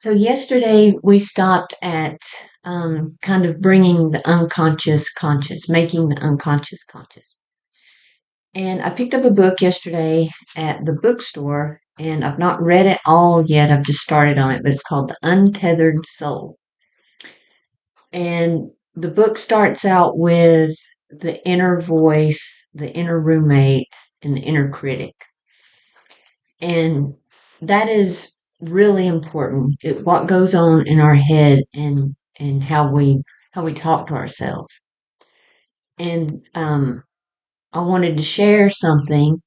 So yesterday we stopped at kind of bringing the unconscious conscious, making the unconscious conscious. And I picked up a book yesterday at the bookstore, and I've not read it all yet. I've just started on it, but it's called The Untethered Soul. And the book starts out with the inner voice, the inner roommate, and the inner critic. And that is really important. What goes on in our head and how we talk to ourselves. And I wanted to share something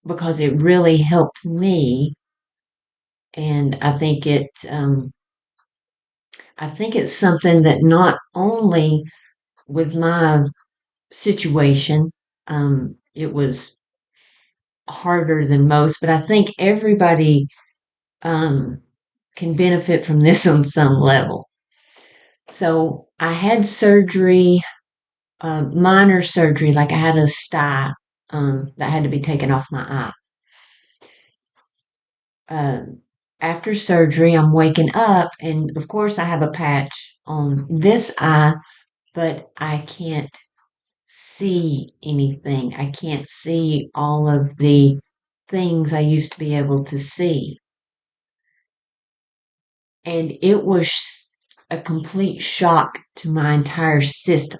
because it really helped me, and I think it's something that not only with my situation, it was harder than most, but I think everybody um, can benefit from this on some level. So I had surgery, minor surgery, like I had a sty that had to be taken off my eye. After surgery, I'm waking up, and of course, I have a patch on this eye, but I can't see anything. I can't see all of the things I used to be able to see. And it was a complete shock to my entire system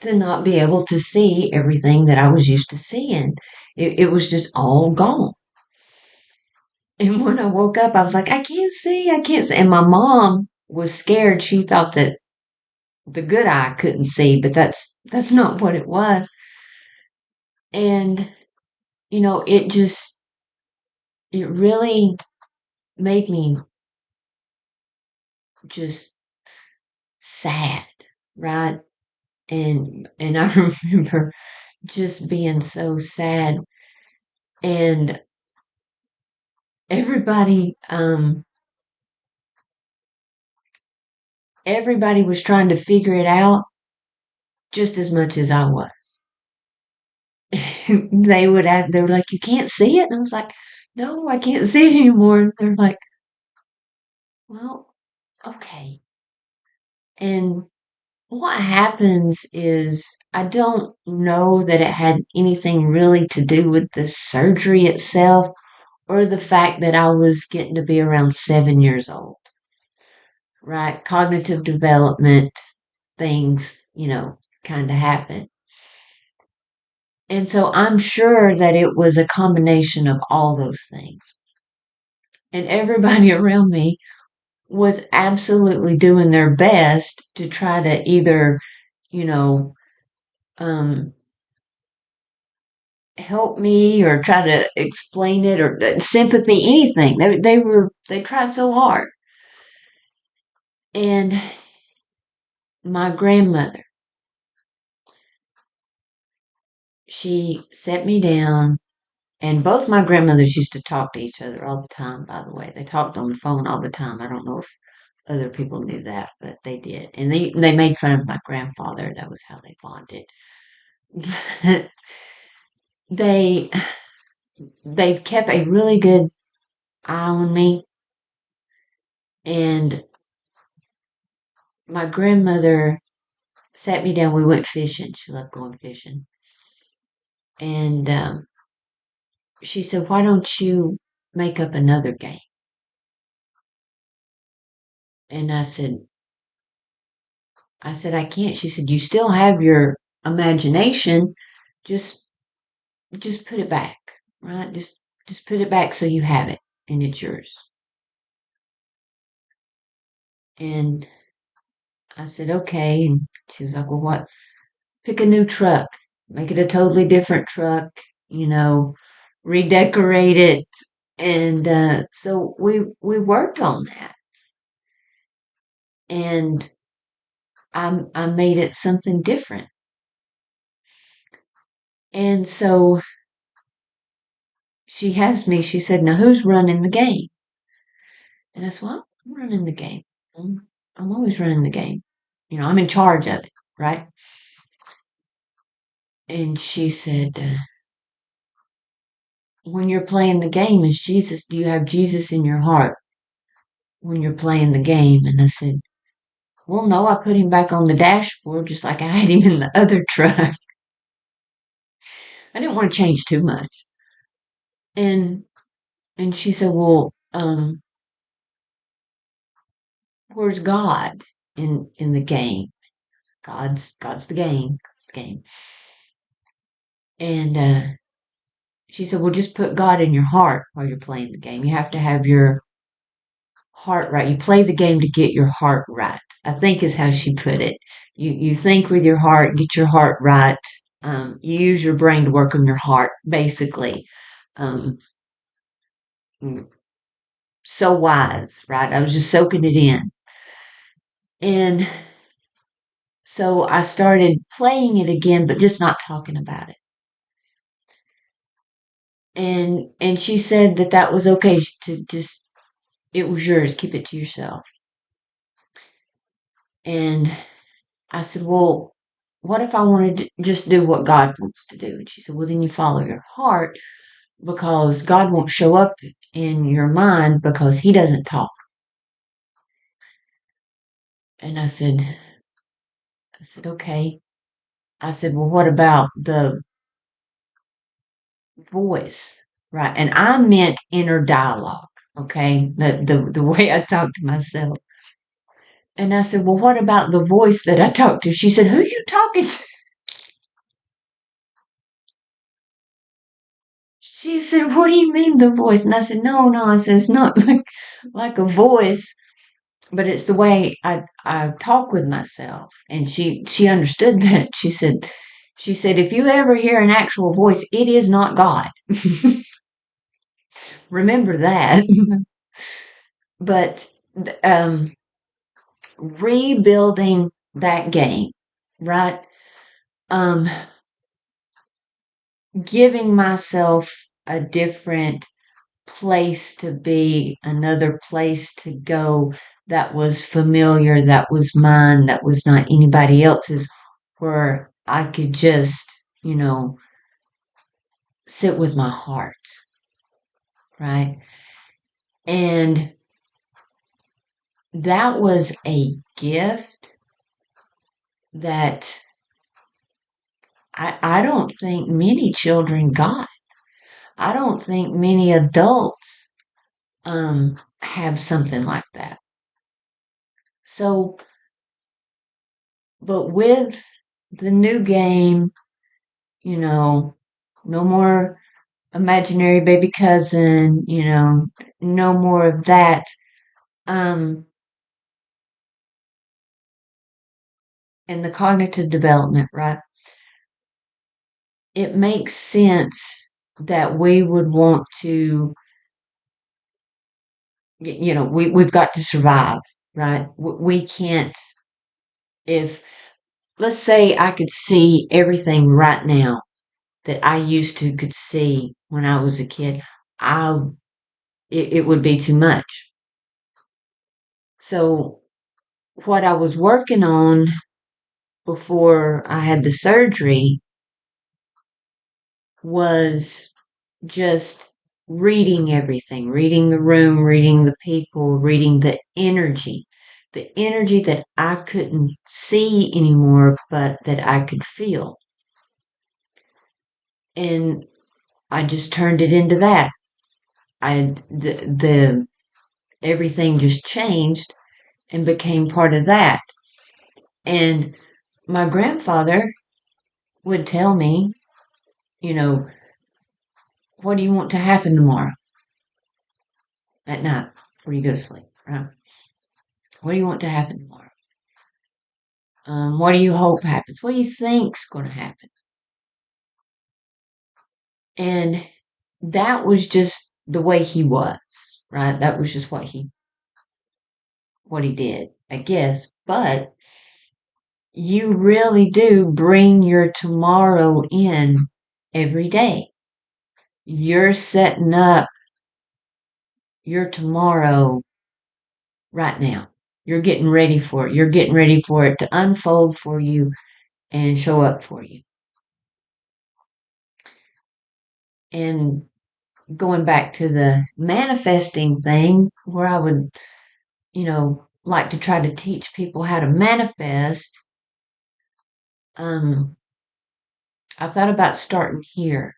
to not be able to see everything that I was used to seeing. It was just all gone. And when I woke up, I was like, I can't see. And my mom was scared. She thought that the good eye couldn't see, but that's not what it was. And, it really made me just sad, right? And I remember just being so sad. And everybody, everybody was trying to figure it out just as much as I was. They were like, "You can't see it?" And I was like, "No, I can't see it anymore." And they're like, "Well, okay." And what happens is I don't know that it had anything really to do with the surgery itself or the fact that I was getting to be around 7 years old, right? Cognitive development things, kind of happen. And so I'm sure that it was a combination of all those things. And everybody around me was absolutely doing their best to try to either, you know, um, help me or try to explain it or sympathy, anything. They tried so hard. And my grandmother, she set me down, and both my grandmothers used to talk to each other all the time, by the way. They talked on the phone all the time. I don't know if other people knew that, but they did. And they made fun of my grandfather. That was how they bonded. they they kept a really good eye on me, and my grandmother sat me down. We went fishing. She loved going fishing. And she said, "Why don't you make up another game?" And I said, "I can't." She said, "You still have your imagination. Just just put it back, right? Just put it back so you have it and it's yours." And I said, "Okay." And she was like, "Well, what? Pick a new truck. Make it a totally different truck, you know, redecorate it." And so we worked on that. And I made it something different. And so she asked me, she said, "Now who's running the game?" And I said, "Well, I'm running the game. I'm always running the game. I'm in charge of it, right?" And she said, "When you're playing the game, do you have Jesus in your heart?" when you're playing the game? And I said, well, no, I put him back on the dashboard just like I had him in the other truck. I didn't want to change too much. And and she said, well, where's God in the game? God's the game. God's the game. And she said, well, just put God in your heart while you're playing the game. You have to have your heart right. You play the game to get your heart right, I think is how she put it. You think with your heart, get your heart right. You use your brain to work on your heart, basically. Um, so wise, right? I was just soaking it in. And so I started playing it again, but just not talking about it. And she said that that was okay to just, it was yours, keep it to yourself. And I said, well, what if I wanted to just do what God wants to do? And she said, well, then you follow your heart because God won't show up in your mind because he doesn't talk. And I said, okay. I said, well, what about the voice? Right. And I meant inner dialogue. Okay. The way I talk to myself. And I said, well, what about the voice that I talk to? She said, who are you talking to? She said, what do you mean the voice? And I said, no. I said, it's not like a voice, but it's the way I talk with myself. And she understood that. She said, if you ever hear an actual voice, it is not God. Remember that. But um, rebuilding that game, right? Um, giving myself a different place to be, another place to go that was familiar, that was mine, that was not anybody else's, where I could just, you know, sit with my heart, right? And that was a gift that I don't think many children got. I don't think many adults have something like that. So, but with the new game, you know, no more imaginary baby cousin, no more of that. Um, and the cognitive development, right? It makes sense that we would want to, we've got to survive, right? We can't, if, let's say I could see everything right now that I used to could see when I was a kid, I, it would be too much. So what I was working on before I had the surgery was just reading everything, reading the room, reading the people, reading the energy that I couldn't see anymore, but that I could feel. And I just turned it into that. The everything just changed and became part of that. And my grandfather would tell me, you know, what do you want to happen tomorrow at night before you go to sleep, right? What do you want to happen tomorrow? What do you hope happens? What do you think's going to happen? And that was just the way he was, right? That was just what he did, I guess. But you really do bring your tomorrow in every day. You're setting up your tomorrow right now. You're getting ready for it. You're getting ready for it to unfold for you and show up for you. And going back to the manifesting thing, where I would like to try to teach people how to manifest, um, I thought about starting here,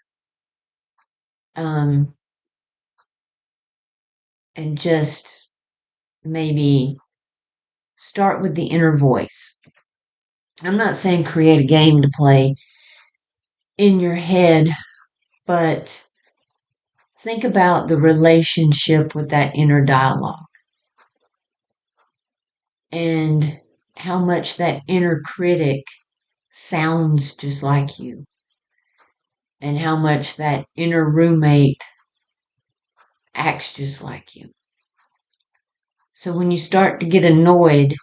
um, and just maybe start with the inner voice. I'm not saying create a game to play in your head, but think about the relationship with that inner dialogue and how much that inner critic sounds just like you, and how much that inner roommate acts just like you. So when you start to get annoyed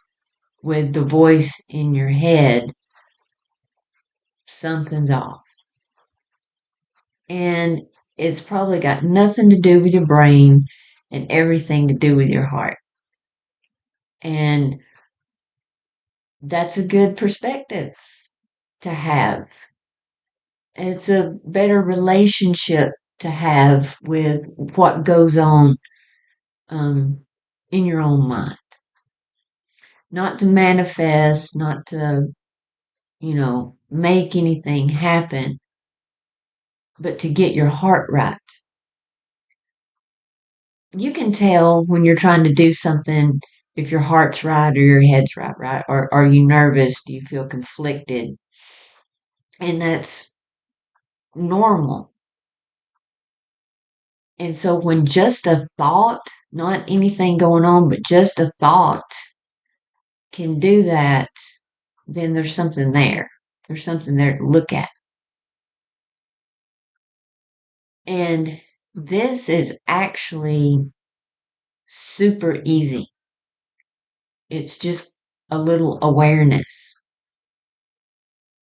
with the voice in your head, something's off. And it's probably got nothing to do with your brain and everything to do with your heart. And that's a good perspective to have. It's a better relationship to have with what goes on um, in your own mind. Not to manifest, not to, make anything happen, but to get your heart right. You can tell when you're trying to do something if your heart's right or your head's right? Or are you nervous? Do you feel conflicted? And that's normal. And so when just a thought, not anything going on, but just a thought can do that, then there's something there. There's something there to look at. And this is actually super easy. It's just a little awareness.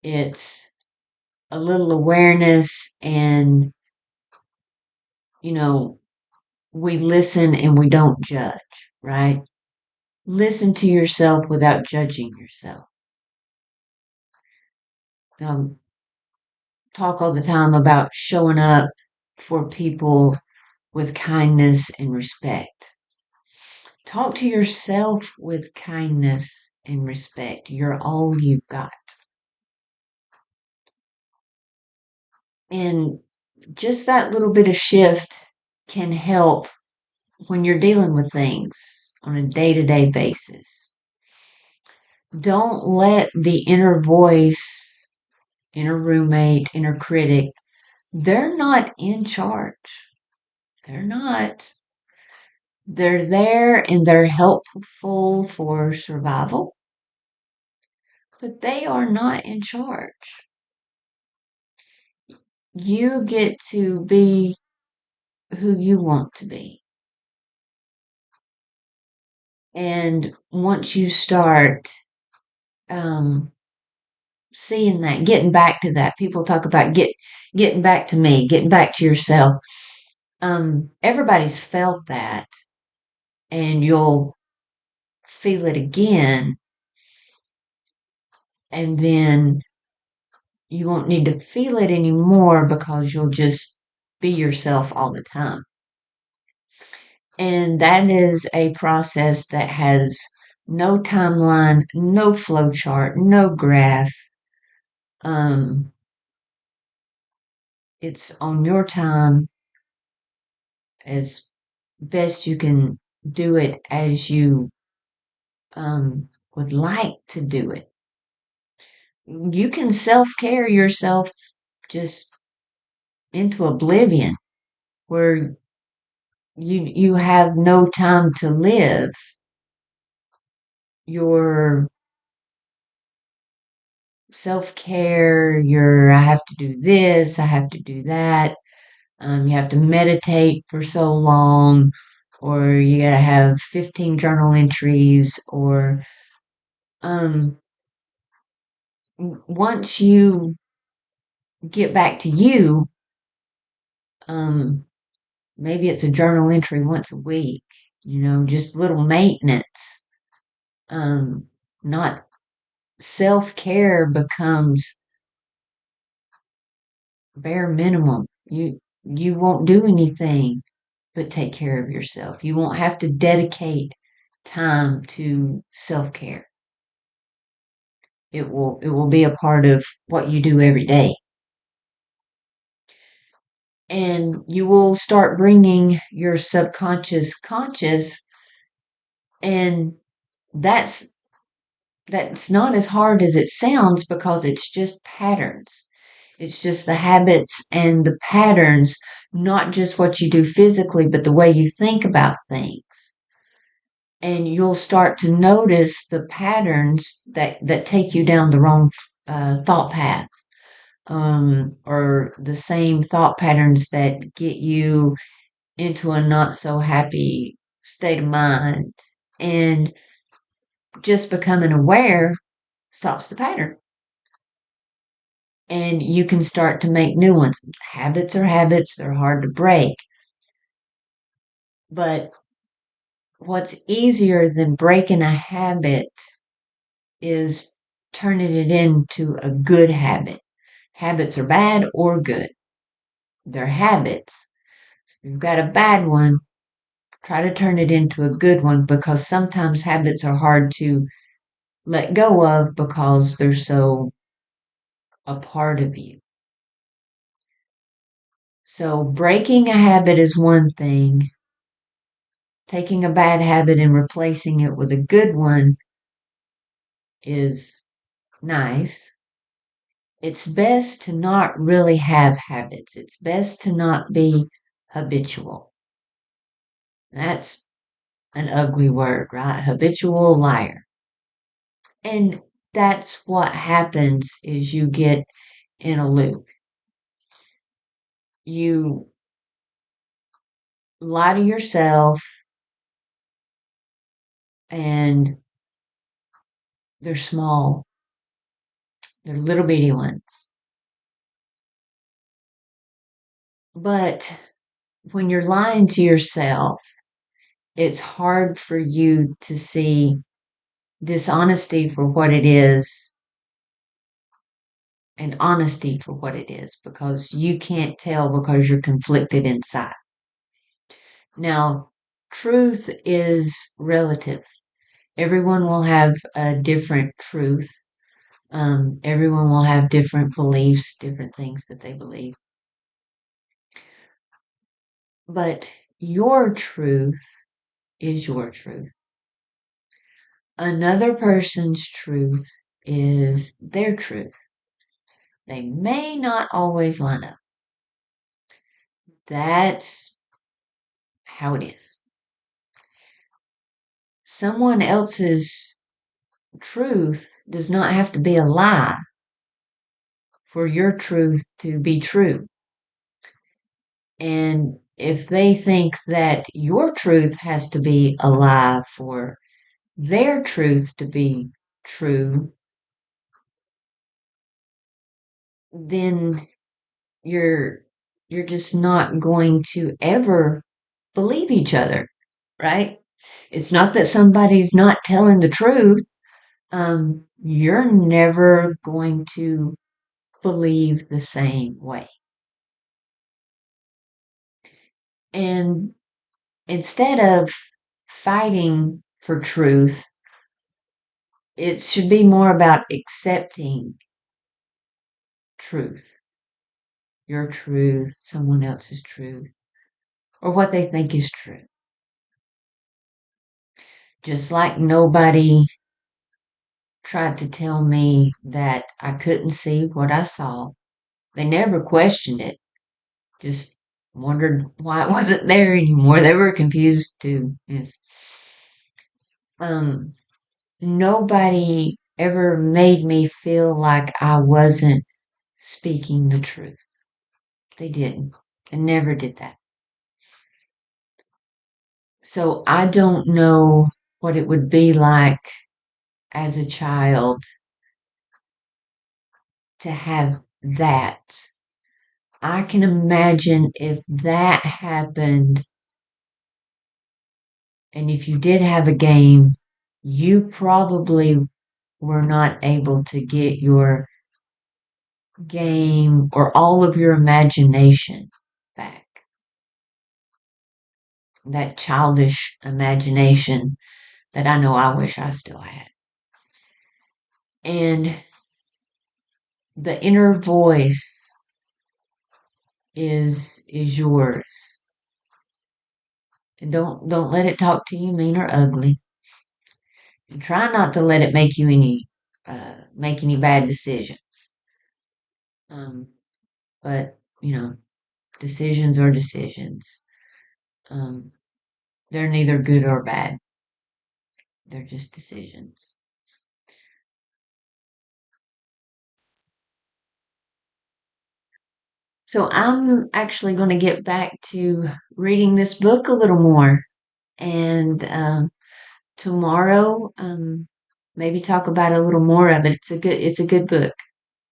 It's a little awareness, and, you know, we listen and we don't judge, right? Listen to yourself without judging yourself. Um, Talk all the time about showing up for people with kindness and respect. Talk to yourself with kindness and respect. You're all you've got. And just that little bit of shift can help when you're dealing with things on a day to day basis. Don't let the inner voice, inner roommate, inner critic, they're not in charge. They're not. They're there and they're helpful for survival, but they are not in charge. You get to be who you want to be. And once you start um, seeing that, getting back to that, people talk about getting back to me, getting back to yourself. Everybody's felt that, and you'll feel it again, and then you won't need to feel it anymore because you'll just be yourself all the time. And that is a process that has no timeline, no flow chart, no graph. Um, it's on your time as best you can do it as you would like to do it. You can self care yourself just into oblivion where you have no time to live. Your self care, your I have to do this, I have to do that. You have to meditate for so long, or you gotta have 15 journal entries, or um, once you get back to you, um, maybe it's a journal entry once a week, just little maintenance. Not self care becomes bare minimum. You won't do anything but take care of yourself. You won't have to dedicate time to self-care. It will be a part of what you do every day. And you will start bringing your subconscious conscious, and that's that's not as hard as it sounds because it's just patterns. It's just the habits and the patterns, not just what you do physically, but the way you think about things. And you'll start to notice the patterns that take you down the wrong thought path, or the same thought patterns that get you into a not so happy state of mind. And just becoming aware stops the pattern. And you can start to make new ones. Habits are habits, they're hard to break. But what's easier than breaking a habit is turning it into a good habit. Habits are bad or good. They're habits. If you've got a bad one, try to turn it into a good one, because sometimes habits are hard to let go of because they're so a part of you. So breaking a habit is one thing. Taking a bad habit and replacing it with a good one is nice. It's best to not really have habits. It's best to not be habitual. That's an ugly word, right? Habitual liar. And that's what happens is you get in a loop. You lie to yourself, and they're small. They're little bitty ones. But when you're lying to yourself, it's hard for you to see dishonesty for what it is and honesty for what it is, because you can't tell because you're conflicted inside. Now, truth is relative. Everyone will have a different truth. Everyone will have different beliefs, different things that they believe. But your truth is your truth. Another person's truth is their truth. They may not always line up. That's how it is. Someone else's truth does not have to be a lie for your truth to be true. And if they think that your truth has to be a lie for their truth to be true, then you're you're just not going to ever believe each other, right? It's not that somebody's not telling the truth. You're never going to believe the same way. And instead of fighting for truth, it should be more about accepting truth. Your truth, someone else's truth, or what they think is true. Just like nobody tried to tell me that I couldn't see what I saw. They never questioned it, just wondered why it wasn't there anymore. They were confused too. Yes. Um, Nobody ever made me feel like I wasn't speaking the truth. They didn't. They never did that. So I don't know what it would be like as a child to have that. I can imagine if that happened, and if you did have a game, you probably were not able to get your game or all of your imagination back. That childish imagination that I know I wish I still had. And the inner voice is yours. And don't let it talk to you mean or ugly. And try not to let it make any bad decisions. Um, but decisions are decisions. Um, they're neither good or bad. They're just decisions. So I'm actually going to get back to reading this book a little more, and tomorrow, maybe talk about a little more of it. It's a good book.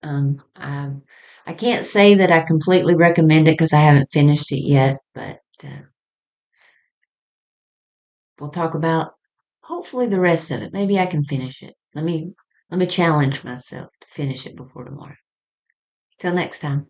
I can't say that I completely recommend it because I haven't finished it yet, but we'll talk about hopefully the rest of it. Maybe I can finish it. Let me challenge myself to finish it before tomorrow. Till next time.